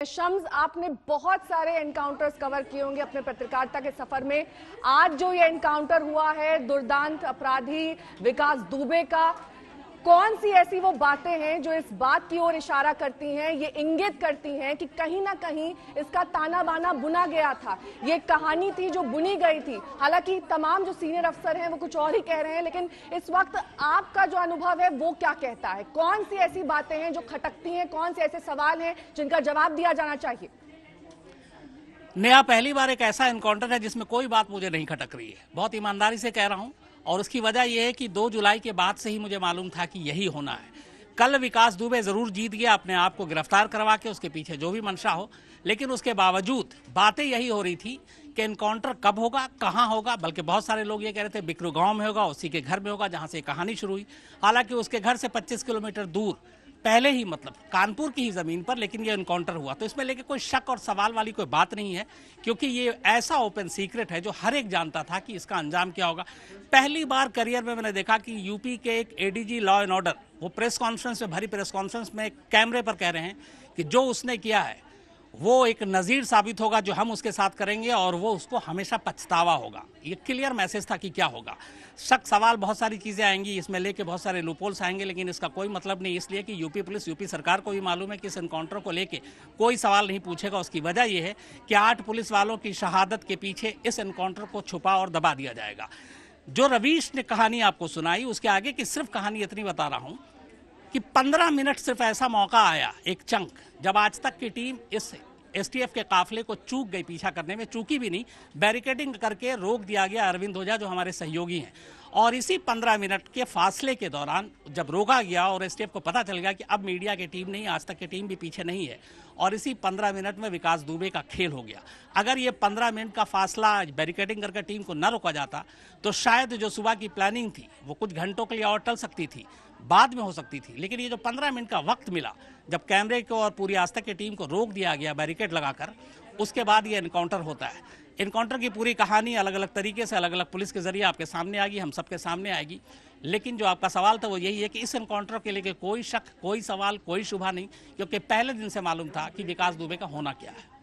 शम्स, आपने बहुत सारे एनकाउंटर्स कवर किए होंगे अपने पत्रकारिता के सफर में। आज जो ये एनकाउंटर हुआ है दुर्दांत अपराधी विकास दुबे का, कौन सी ऐसी वो बातें हैं जो इस बात की ओर इशारा करती हैं, ये इंगित करती हैं कि कहीं ना कहीं इसका ताना बाना बुना गया था, ये कहानी थी जो बुनी गई थी। हालांकि तमाम जो सीनियर अफसर हैं वो कुछ और ही कह रहे हैं, लेकिन इस वक्त आपका जो अनुभव है वो क्या कहता है? कौन सी ऐसी बातें हैं जो खटकती हैं, कौन से ऐसे सवाल हैं जिनका जवाब दिया जाना चाहिए? नया पहली बार एक ऐसा एनकाउंटर है जिसमें कोई बात मुझे नहीं खटक रही है, बहुत ईमानदारी से कह रहा हूं। और उसकी वजह यह है कि 2 जुलाई के बाद से ही मुझे मालूम था कि यही होना है। कल विकास दुबे जरूर जीत गया अपने आप को गिरफ्तार करवा के, उसके पीछे जो भी मंशा हो, लेकिन उसके बावजूद बातें यही हो रही थी कि एनकाउंटर कब होगा, कहां होगा। बल्कि बहुत सारे लोग ये कह रहे थे बिकरू गांव में होगा, उसी के घर में होगा जहां से कहानी शुरू हुई। हालांकि उसके घर से 25 किलोमीटर दूर पहले ही, मतलब कानपुर की ही जमीन पर, लेकिन ये एनकाउंटर हुआ। तो इसमें लेके कोई शक और सवाल वाली कोई बात नहीं है, क्योंकि ये ऐसा ओपन सीक्रेट है जो हर एक जानता था कि इसका अंजाम क्या होगा। पहली बार करियर में मैंने देखा कि यूपी के एक एडीजी लॉ एंड ऑर्डर, वो प्रेस कॉन्फ्रेंस में, भरी प्रेस कॉन्फ्रेंस में कैमरे पर कह रहे हैं कि जो उसने किया है वो एक नज़ीर साबित होगा जो हम उसके साथ करेंगे, और वो उसको हमेशा पछतावा होगा। ये क्लियर मैसेज था कि क्या होगा। शक सवाल बहुत सारी चीज़ें आएंगी, इसमें लेके बहुत सारे लूपहोल्स आएंगे, लेकिन इसका कोई मतलब नहीं, इसलिए कि यूपी पुलिस, यूपी सरकार को भी मालूम है कि इस एनकाउंटर को लेके कोई सवाल नहीं पूछेगा। उसकी वजह यह है कि 8 पुलिस वालों की शहादत के पीछे इस एनकाउंटर को छुपा और दबा दिया जाएगा। जो रवीश ने कहानी आपको सुनाई, उसके आगे की सिर्फ कहानी इतनी बता रहा हूँ कि 15 मिनट सिर्फ ऐसा मौका आया, एक चंक, जब आज तक की टीम इस एसटीएफ के काफिले को चूक गई, पीछा करने में चूकी भी नहीं, बैरिकेडिंग करके रोक दिया गया अरविंद ओझा जो हमारे सहयोगी हैं। और इसी 15 मिनट के फासले के दौरान जब रोका गया और एसटीएफ को पता चल गया कि अब मीडिया की टीम नहीं, आज तक की टीम भी पीछे नहीं है, और इसी 15 मिनट में विकास दुबे का खेल हो गया। अगर ये 15 मिनट का फासला बैरिकेडिंग करके टीम को न रोका जाता तो शायद जो सुबह की प्लानिंग थी वो कुछ घंटों के लिए और टल सकती थी, बाद में हो सकती थी। लेकिन ये जो 15 मिनट का वक्त मिला, जब कैमरे को और पूरी आज तक की टीम को रोक दिया गया बैरिकेड लगाकर, उसके बाद ये एनकाउंटर होता है। एनकाउंटर की पूरी कहानी अलग अलग तरीके से, अलग अलग पुलिस के जरिए आपके सामने आएगी, हम सबके सामने आएगी। लेकिन जो आपका सवाल था वो यही है कि इस एनकाउंटर के लेके कोई शक, कोई सवाल, कोई शुबा नहीं, क्योंकि पहले दिन से मालूम था कि विकास दुबे का होना क्या है।